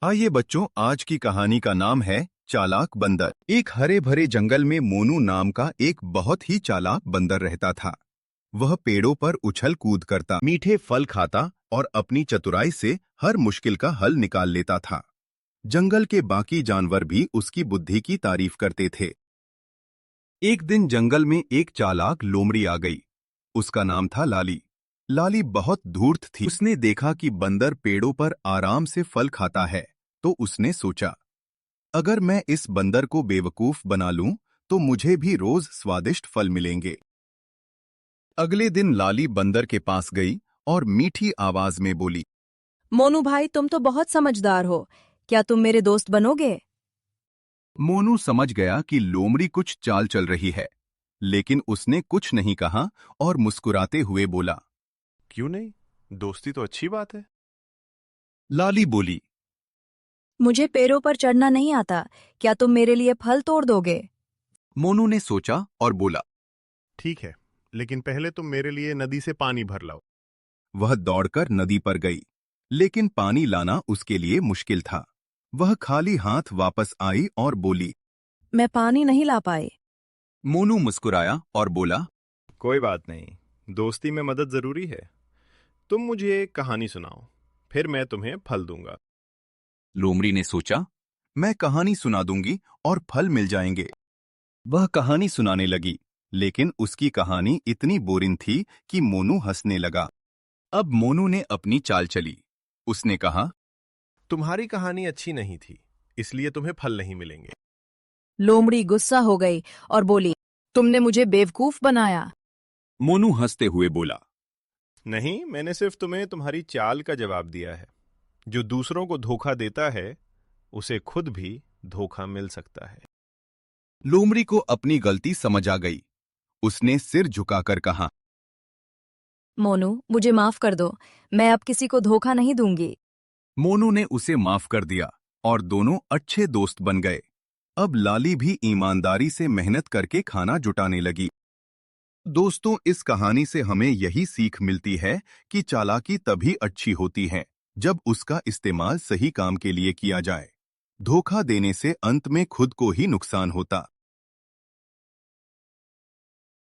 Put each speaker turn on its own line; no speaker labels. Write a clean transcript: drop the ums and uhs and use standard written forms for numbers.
आइए बच्चों, आज की कहानी का नाम है चालाक बंदर। एक हरे भरे जंगल में मोनू नाम का एक बहुत ही चालाक बंदर रहता था। वह पेड़ों पर उछल कूद करता, मीठे फल खाता और अपनी चतुराई से हर मुश्किल का हल निकाल लेता था। जंगल के बाकी जानवर भी उसकी बुद्धि की तारीफ करते थे। एक दिन जंगल में एक चालाक लोमड़ी आ गई। उसका नाम था लाली। लाली बहुत धूर्त थी। उसने देखा कि बंदर पेड़ों पर आराम से फल खाता है, तो उसने सोचा, अगर मैं इस बंदर को बेवकूफ बना लूं, तो मुझे भी रोज स्वादिष्ट फल मिलेंगे। अगले दिन लाली बंदर के पास गई और मीठी आवाज में बोली,
मोनू भाई, तुम तो बहुत समझदार हो। क्या तुम मेरे दोस्त बनोगे?
मोनू समझ गया कि लोमड़ी कुछ चाल चल रही है, लेकिन उसने कुछ नहीं कहा और मुस्कुराते हुए बोला,
क्यों नहीं? दोस्ती तो अच्छी बात है।
लाली बोली,
मुझे पेड़ों पर चढ़ना नहीं आता। क्या तुम मेरे लिए फल तोड़ दोगे?
मोनू ने सोचा और बोला।
ठीक है, लेकिन पहले तुम मेरे लिए नदी से पानी भर लाओ।
वह दौड़कर नदी पर गई, लेकिन पानी लाना उसके लिए मुश्किल था। वह खाली हाथ वापस आई और बोली।
मैं पानी नहीं ला पाई।
मोनू मुस्कुराया और बोला,
कोई बात नहीं, दोस्ती में मदद जरूरी है। तुम मुझे एक कहानी सुनाओ, फिर मैं तुम्हें फल दूंगा।
लोमड़ी ने सोचा, मैं कहानी सुना दूंगी और फल मिल जाएंगे। वह कहानी सुनाने लगी, लेकिन उसकी कहानी इतनी बोरिंग थी कि मोनू हंसने लगा। अब मोनू ने अपनी चाल चली। उसने कहा,
तुम्हारी कहानी अच्छी नहीं थी, इसलिए तुम्हें फल नहीं मिलेंगे।
लोमड़ी गुस्सा हो गई और बोली, तुमने मुझे बेवकूफ बनाया।
मोनू हंसते हुए बोला,
नहीं, मैंने सिर्फ तुम्हें तुम्हारी चाल का जवाब दिया है। जो दूसरों को धोखा देता है, उसे खुद भी धोखा मिल सकता है।
लोमड़ी को अपनी गलती समझ आ गई। उसने सिर झुकाकर कहा,
मोनू, मुझे माफ कर दो। मैं अब किसी को धोखा नहीं दूंगी।
मोनू ने उसे माफ कर दिया और दोनों अच्छे दोस्त बन गए। अब लाली भी ईमानदारी से मेहनत करके खाना जुटाने लगी। दोस्तों, इस कहानी से हमें यही सीख मिलती है कि चालाकी तभी अच्छी होती है जब उसका इस्तेमाल सही काम के लिए किया जाए। धोखा देने से अंत में खुद को ही नुकसान होता।